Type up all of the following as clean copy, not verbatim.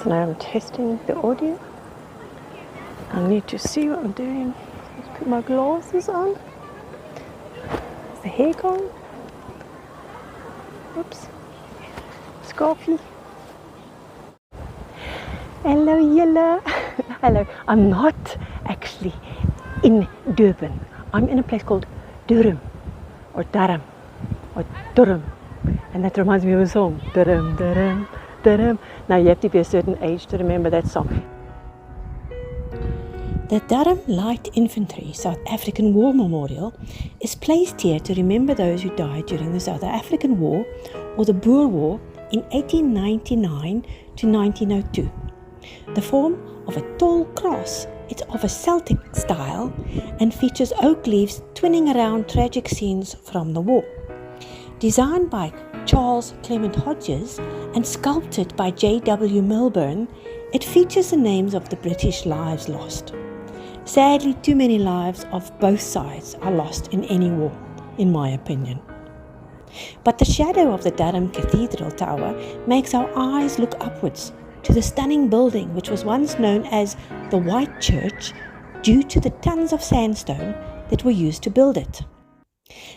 So now I'm testing the audio. I need to see what I'm doing. Let's put my glasses on. Is the hair gone? Oops. Scarfy. Hello, yellow. Hello. I'm not actually in Durban. I'm in a place called Durham or Durham or Durham, and that reminds me of a song. Durham, Durham, Durham. Now you have to be a certain age to remember that song. The Durham Light Infantry South African War Memorial is placed here to remember those who died during the South African War or the Boer War in 1899 to 1902. The form of a tall cross, it's of a Celtic style and features oak leaves twining around tragic scenes from the war. Designed by Charles Clement Hodges and sculpted by J.W. Milburn, it features the names of the British lives lost. Sadly, too many lives of both sides are lost in any war, in my opinion. But the shadow of the Durham Cathedral Tower makes our eyes look upwards to the stunning building which was once known as the White Church due to the tons of sandstone that were used to build it.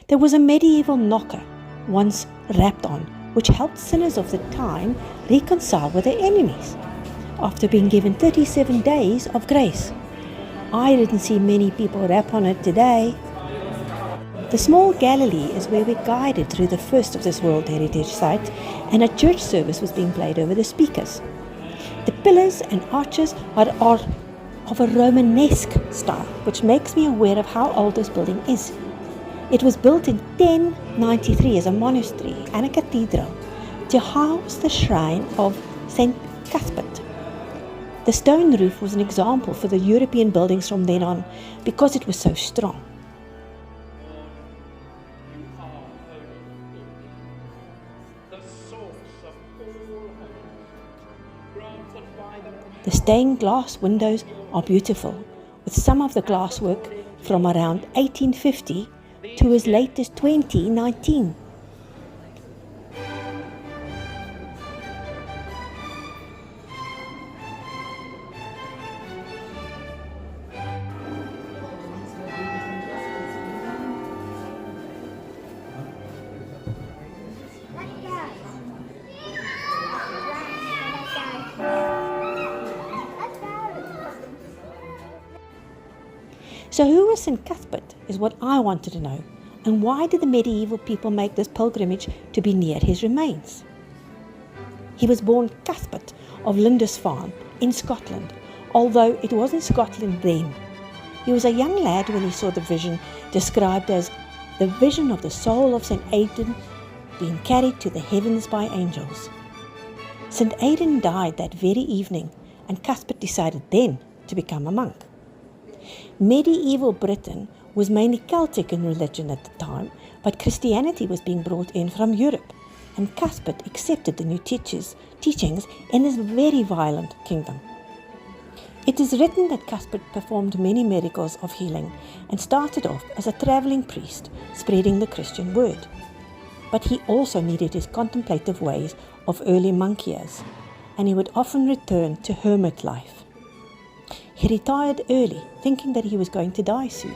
There was a medieval knocker once rapped on which helped sinners of the time reconcile with their enemies after being given 37 days of grace. I didn't see many people rap on it today. The small Galilee is where we guided through the first of this World Heritage Site, and a church service was being played over the speakers. The pillars and arches are of a Romanesque style, which makes me aware of how old this building is. It was built in 1093 as a monastery and a cathedral to house the shrine of St. Cuthbert. The stone roof was an example for the European buildings from then on because it was so strong. The stained glass windows are beautiful, with some of the glasswork from around 1850 to as late as 2019. So who was St. Cuthbert is what I wanted to know, and why did the medieval people make this pilgrimage to be near his remains? He was born Cuthbert of Lindisfarne in Scotland, although it wasn't Scotland then. He was a young lad when he saw the vision described as the vision of the soul of St. Aidan being carried to the heavens by angels. St. Aidan died that very evening, and Cuthbert decided then to become a monk. Medieval Britain was mainly Celtic in religion at the time, but Christianity was being brought in from Europe, and Cuthbert accepted the new teachings in this very violent kingdom. It is written that Cuthbert performed many miracles of healing and started off as a travelling priest spreading the Christian word. But he also needed his contemplative ways of early monk years, and he would often return to hermit life. He retired early, thinking that he was going to die soon,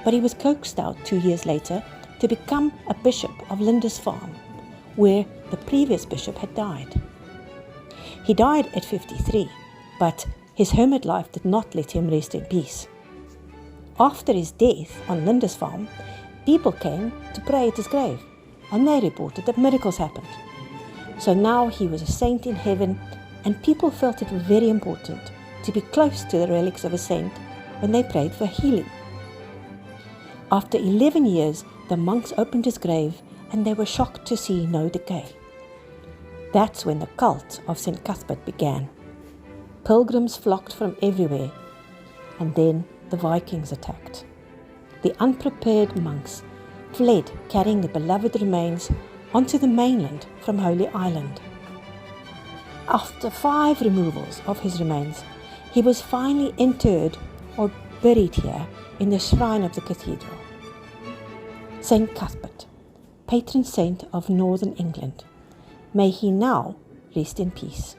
but he was coaxed out 2 years later to become a bishop of Lindisfarne, where the previous bishop had died. He died at 53, but his hermit life did not let him rest in peace. After his death on Lindisfarne, people came to pray at his grave, and they reported that miracles happened. So now he was a saint in heaven, and people felt it very important to be close to the relics of a saint when they prayed for healing. After 11 years, the monks opened his grave and they were shocked to see no decay. That's when the cult of St. Cuthbert began. Pilgrims flocked from everywhere, and then the Vikings attacked. The unprepared monks fled carrying the beloved remains onto the mainland from Holy Island. After 5 removals of his remains, he was finally interred or buried here in the shrine of the cathedral. St. Cuthbert, patron saint of northern England, may he now rest in peace.